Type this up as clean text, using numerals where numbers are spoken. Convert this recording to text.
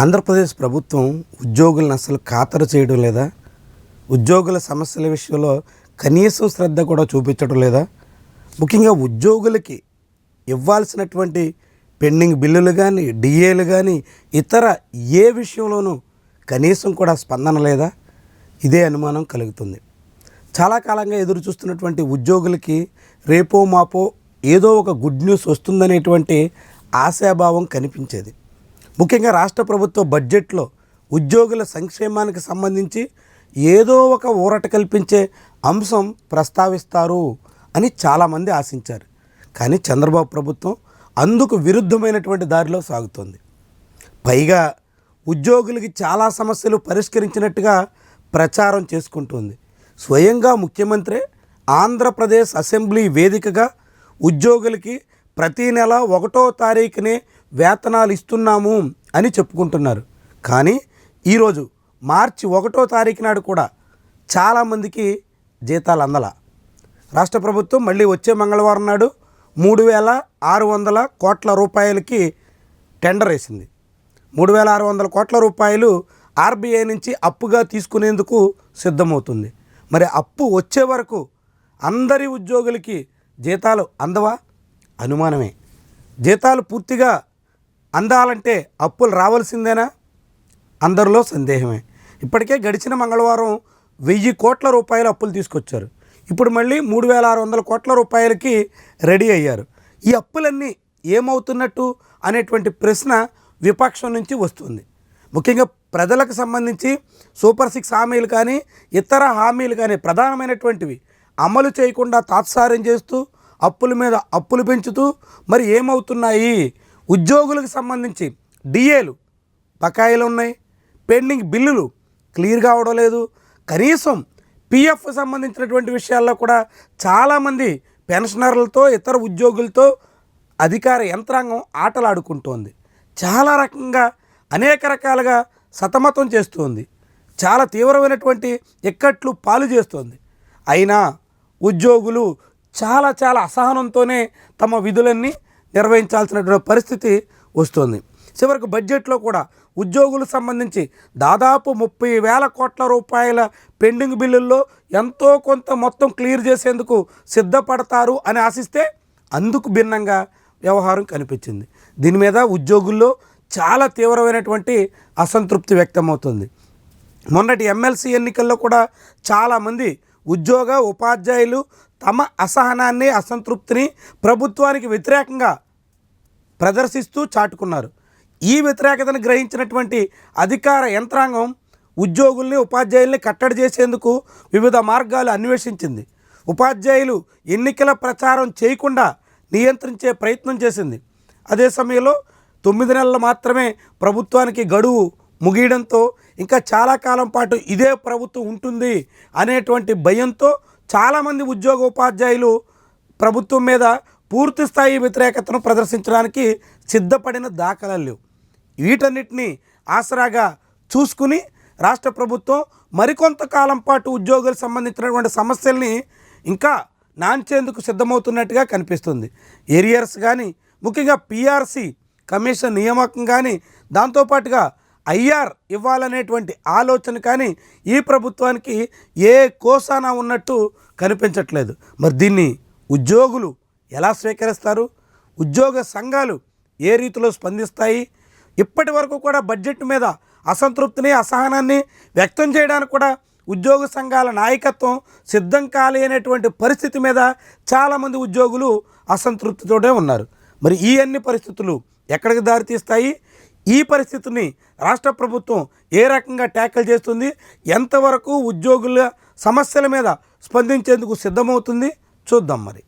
ఆంధ్రప్రదేశ్ ప్రభుత్వం ఉద్యోగులను అసలు ఖాతరు చేయడం లేదా? ఉద్యోగుల సమస్యల విషయంలో కనీసం శ్రద్ధ కూడా చూపించడం లేదా? ముఖ్యంగా ఉద్యోగులకి ఇవ్వాల్సినటువంటి పెండింగ్ బిల్లులు కానీ, డిఏలు కానీ, ఇతర ఏ విషయంలోనూ కనీసం కూడా స్పందన లేదా? ఇదే అనుమానం కలుగుతుంది. చాలా కాలంగా ఎదురు చూస్తున్నటువంటి ఉద్యోగులకి రేపో మాపో ఏదో ఒక గుడ్ న్యూస్ వస్తుందనేటువంటి ఆశాభావం కనిపించేది. ముఖ్యంగా రాష్ట్ర ప్రభుత్వ బడ్జెట్లో ఉద్యోగుల సంక్షేమానికి సంబంధించి ఏదో ఒక ఊరట కల్పించే అంశం ప్రస్తావిస్తారు అని చాలామంది ఆశించారు. కానీ చంద్రబాబు ప్రభుత్వం అందుకు విరుద్ధమైనటువంటి దారిలో సాగుతోంది. పైగా ఉద్యోగులకి చాలా సమస్యలు పరిష్కరించినట్టుగా ప్రచారం చేసుకుంటుంది. స్వయంగా ముఖ్యమంత్రి ఆంధ్రప్రదేశ్ అసెంబ్లీ వేదికగా ఉద్యోగులకి ప్రతీ నెల 1వ తారీఖునే వేతనాలు ఇస్తున్నాము అని చెప్పుకుంటున్నారు. కానీ ఈరోజు మార్చి 1వ తారీఖు నాడు కూడా చాలామందికి జీతాలు అందల. రాష్ట్ర ప్రభుత్వం మళ్ళీ వచ్చే మంగళవారం నాడు 3,600 కోట్ల రూపాయలకి టెండర్ వేసింది. 3,600 కోట్ల రూపాయలు ఆర్బీఐ నుంచి అప్పుగా తీసుకునేందుకు సిద్ధమవుతుంది. మరి అప్పు వచ్చే వరకు అందరి ఉద్యోగులకి జీతాలు అందవా? అనుమానమే. జీతాలు పూర్తిగా అందాలంటే అప్పులు రావాల్సిందేనా? అందరిలో సందేహమే. ఇప్పటికే గడిచిన మంగళవారం 1000 కోట్ల రూపాయల అప్పులు తీసుకొచ్చారు. ఇప్పుడు మళ్ళీ 3,600 కోట్ల రూపాయలకి రెడీ అయ్యారు. ఈ అప్పులన్నీ ఏమవుతున్నట్టు అనేటువంటి ప్రశ్న విపక్షం నుంచి వస్తుంది. ముఖ్యంగా ప్రజలకు సంబంధించి సూపర్ 6 హామీలు కానీ, ఇతర హామీలు కానీ ప్రధానమైనటువంటివి అమలు చేయకుండా తాత్సారం చేస్తూ అప్పుల మీద అప్పులు పెంచుతూ మరి ఏమవుతున్నాయి? ఉద్యోగులకు సంబంధించి డిఏలు బకాయిలు ఉన్నాయి, పెండింగ్ బిల్లులు క్లియర్గా అవడం లేదు. కనీసం పిఎఫ్ సంబంధించినటువంటి విషయాల్లో కూడా చాలామంది పెన్షనర్లతో ఇతర ఉద్యోగులతో అధికార యంత్రాంగం ఆటలాడుకుంటోంది. చాలా రకంగా అనేక రకాలుగా సతమతం చేస్తుంది. చాలా తీవ్రమైనటువంటి ఇక్కట్లు పాలు చేస్తుంది. అయినా ఉద్యోగులు చాలా అసహనంతోనే తమ విధులన్నీ నిర్వహించాల్సినటువంటి పరిస్థితి వస్తుంది. చివరికి బడ్జెట్లో కూడా ఉద్యోగులకు సంబంధించి దాదాపు 30,000 కోట్ల రూపాయల పెండింగ్ బిల్లుల్లో ఎంతో కొంత మొత్తం క్లియర్ చేసేందుకు సిద్ధపడతారు అని ఆశిస్తే అందుకు భిన్నంగా వ్యవహారం కనిపించింది. దీని మీద ఉద్యోగుల్లో చాలా తీవ్రమైనటువంటి అసంతృప్తి వ్యక్తమవుతుంది. మొన్నటి ఎమ్మెల్సీ ఎన్నికల్లో కూడా చాలామంది ఉపాధ్యాయులు తమ అసహనాన్ని, అసంతృప్తిని ప్రభుత్వానికి వ్యతిరేకంగా ప్రదర్శిస్తూ చాటుకున్నారు. ఈ వ్యతిరేకతను గ్రహించినటువంటి అధికార యంత్రాంగం ఉద్యోగుల్ని, ఉపాధ్యాయుల్ని కట్టడి చేసేందుకు వివిధ మార్గాలు అన్వేషించింది. ఉపాధ్యాయులు ఎన్నికల ప్రచారం చేయకుండా నియంత్రించే ప్రయత్నం చేసింది. అదే సమయంలో 9 నెలలు మాత్రమే ప్రభుత్వానికి గడువు ముగియడంతో ఇంకా చాలా కాలం పాటు ఇదే ప్రభుత్వం ఉంటుంది అనేటువంటి భయంతో చాలామంది ఉపాధ్యాయులు ప్రభుత్వం మీద పూర్తి స్థాయి వ్యతిరేకతను ప్రదర్శించడానికి సిద్ధపడిన దాఖలాలు లేవు. వీటన్నిటినీ ఆసరాగా చూసుకుని రాష్ట్ర ప్రభుత్వం మరికొంతకాలం పాటు ఉద్యోగులకు సంబంధించినటువంటి సమస్యల్ని ఇంకా నాంచేందుకు సిద్ధమవుతున్నట్టుగా కనిపిస్తుంది. ఏరియర్స్ కానీ, ముఖ్యంగా పిఆర్సీ కమిషన్ నియామకం కానీ, దాంతోపాటుగా ఐఆర్ ఇవ్వాలనేటువంటి ఆలోచన కానీ ఈ ప్రభుత్వానికి ఏ కోసానా ఉన్నట్టు కనిపించట్లేదు. మరి దీన్ని ఉద్యోగులు ఎలా స్వీకరిస్తారు? ఉద్యోగ సంఘాలు ఏ రీతిలో స్పందిస్తాయి? ఇప్పటి వరకు కూడా బడ్జెట్ మీద అసంతృప్తిని, అసహనాన్ని వ్యక్తం చేయడానికి కూడా ఉద్యోగ సంఘాల నాయకత్వం సిద్ధం కాలి అనేటువంటి పరిస్థితి మీద చాలామంది ఉద్యోగులు అసంతృప్తితోనే ఉన్నారు. మరి ఈ అన్ని పరిస్థితులు ఎక్కడికి దారితీస్తాయి? ఈ పరిస్థితిని రాష్ట్ర ప్రభుత్వం ఏ రకంగా ట్యాకిల్ చేస్తుంది? ఎంతవరకు ఉద్యోగుల సమస్యల మీద స్పందించేందుకు సిద్ధమవుతుంది? చూద్దాం మరి.